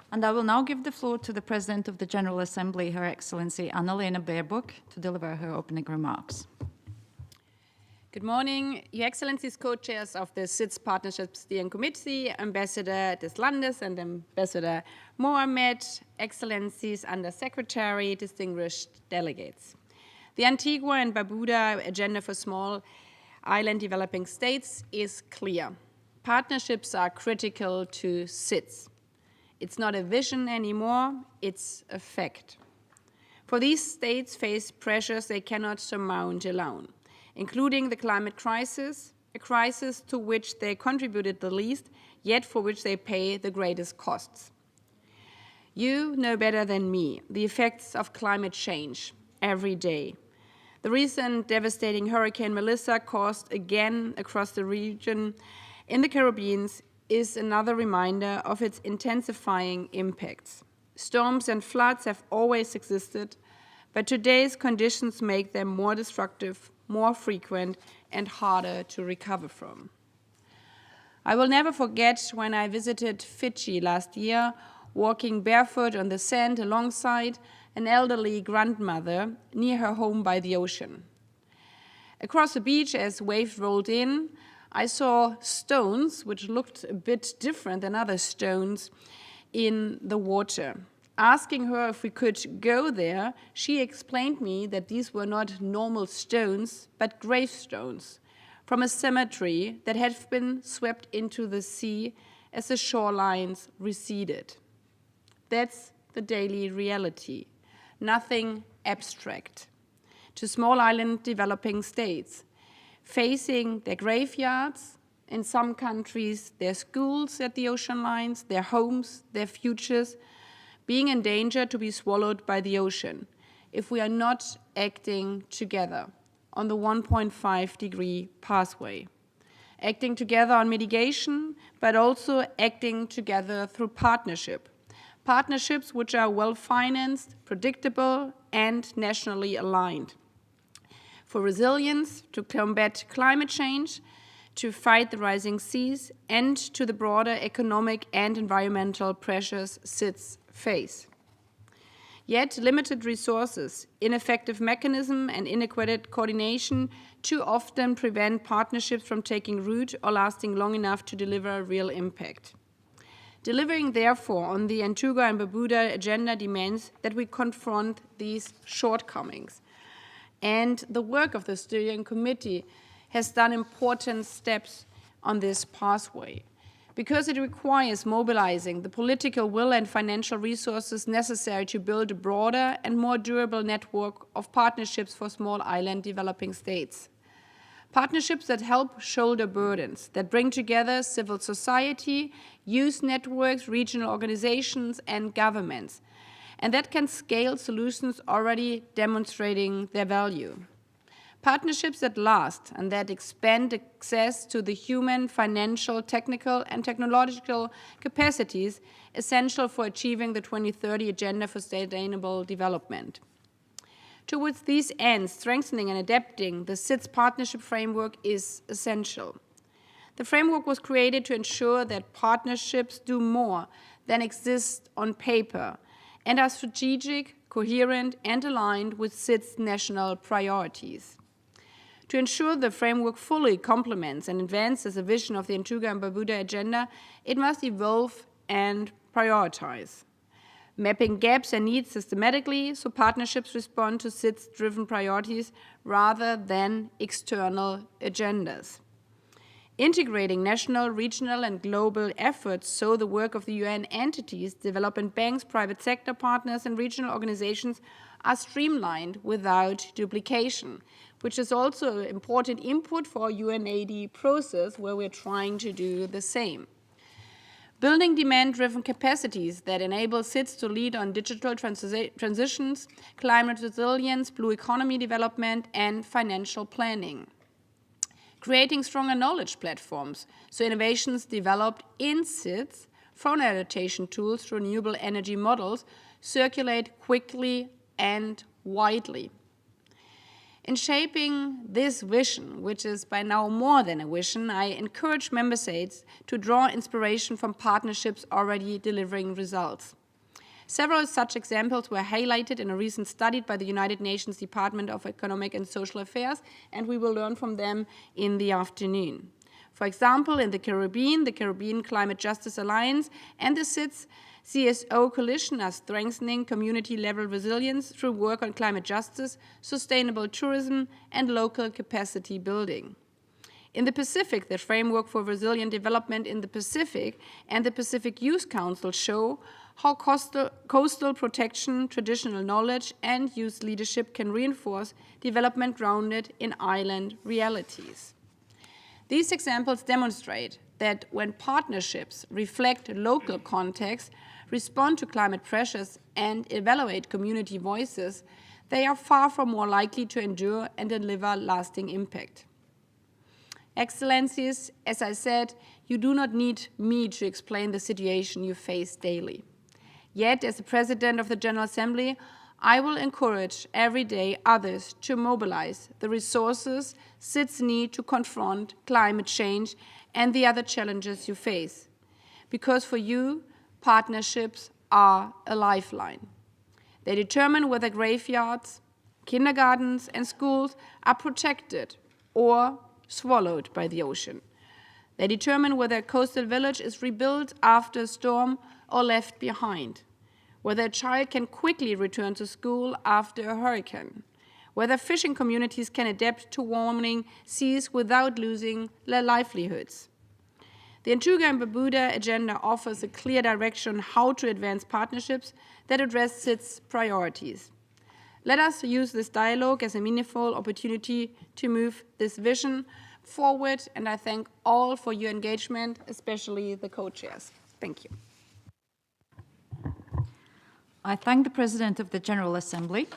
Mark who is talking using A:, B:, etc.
A: And I will now give the floor to the President of the General Assembly, Her Excellency Annalena Baerbock, to deliver her opening remarks.
B: Good morning, Your Excellencies, co-chairs of the SIDS Partnership Steering Committee, Ambassador des Landes and Ambassador Mohamed, Excellencies, Under-Secretary, distinguished delegates. The Antigua and Barbuda agenda for small island developing states is clear. Partnerships are critical to SIDS. It's not a vision anymore, it's a fact. For these states face pressures they cannot surmount alone, including the climate crisis, a crisis to which they contributed the least, yet for which they pay the greatest costs. You know better than me the effects of climate change every day. The recent devastating Hurricane Melissa caused again across the region in the Caribbean is another reminder of its intensifying impacts. Storms and floods have always existed, but today's conditions make them more destructive, more frequent, and harder to recover from. I will never forget when I visited Fiji last year, walking barefoot on the sand alongside an elderly grandmother near her home by the ocean. Across the beach, as waves rolled in, I saw stones which looked a bit different than other stones in the water. Asking her if we could go there, she explained me that these were not normal stones, but gravestones from a cemetery that had been swept into the sea as the shorelines receded. That's the daily reality, nothing abstract. To small island developing states, facing their graveyards, in some countries their schools at the ocean lines, their homes, their futures, being in danger to be swallowed by the ocean if we are not acting together on the 1.5-degree pathway. Acting together on mitigation, but also acting together through partnership. Partnerships which are well-financed, predictable, and nationally aligned. For resilience, to combat climate change, to fight the rising seas, and to the broader economic and environmental pressures SIDS face. Yet limited resources, ineffective mechanism, and inadequate coordination too often prevent partnerships from taking root or lasting long enough to deliver real impact. Delivering, therefore, on the Antigua and Barbuda agenda demands that we confront these shortcomings. And the work of the steering committee has done important steps on this pathway, because it requires mobilizing the political will and financial resources necessary to build a broader and more durable network of partnerships for small island developing states. Partnerships that help shoulder burdens, that bring together civil society, youth networks, regional organizations, and governments, and that can scale solutions already demonstrating their value. Partnerships that last and that expand access to the human, financial, technical, and technological capacities essential for achieving the 2030 Agenda for Sustainable Development. Towards these ends, strengthening and adapting the SIDS partnership framework is essential. The framework was created to ensure that partnerships do more than exist on paper and are strategic, coherent, and aligned with SIDS national priorities. To ensure the framework fully complements and advances the vision of the Antigua and Barbuda agenda, it must evolve and prioritize, mapping gaps and needs systematically so partnerships respond to SIDS-driven priorities rather than external agendas. Integrating national, regional, and global efforts so the work of the UN entities, development banks, private sector partners, and regional organizations are streamlined without duplication, which is also an important input for our UNAID process, where we're trying to do the same. Building demand-driven capacities that enable SIDS to lead on digital transitions, climate resilience, blue economy development, and financial planning. Creating stronger knowledge platforms so innovations developed in SIDS, from adaptation tools to renewable energy models, circulate quickly and widely. In shaping this vision, which is by now more than a vision, I encourage member states to draw inspiration from partnerships already delivering results. Several such examples were highlighted in a recent study by the United Nations Department of Economic and Social Affairs, and we will learn from them in the afternoon. For example, in the Caribbean Climate Justice Alliance and the CITES CSO Coalition are strengthening community-level resilience through work on climate justice, sustainable tourism, and local capacity building. In the Pacific, the Framework for Resilient Development in the Pacific and the Pacific Youth Council show how coastal protection, traditional knowledge, and youth leadership can reinforce development grounded in island realities. These examples demonstrate that when partnerships reflect local context, respond to climate pressures, and evaluate community voices, they are far from more likely to endure and deliver lasting impact. Excellencies, as I said, you do not need me to explain the situation you face daily. Yet, as the President of the General Assembly, I will encourage every day others to mobilize the resources CITES need to confront climate change and the other challenges you face. Because for you, partnerships are a lifeline. They determine whether graveyards, kindergartens, and schools are protected or swallowed by the ocean. They determine whether a coastal village is rebuilt after a storm or left behind, whether a child can quickly return to school after a hurricane, whether fishing communities can adapt to warming seas without losing their livelihoods. The Antigua and Barbuda agenda offers a clear direction on how to advance partnerships that address CITES priorities. Let us use this dialogue as a meaningful opportunity to move this vision forward, and I thank all for your engagement, especially the co-chairs. Thank you.
A: I thank the President of the General Assembly.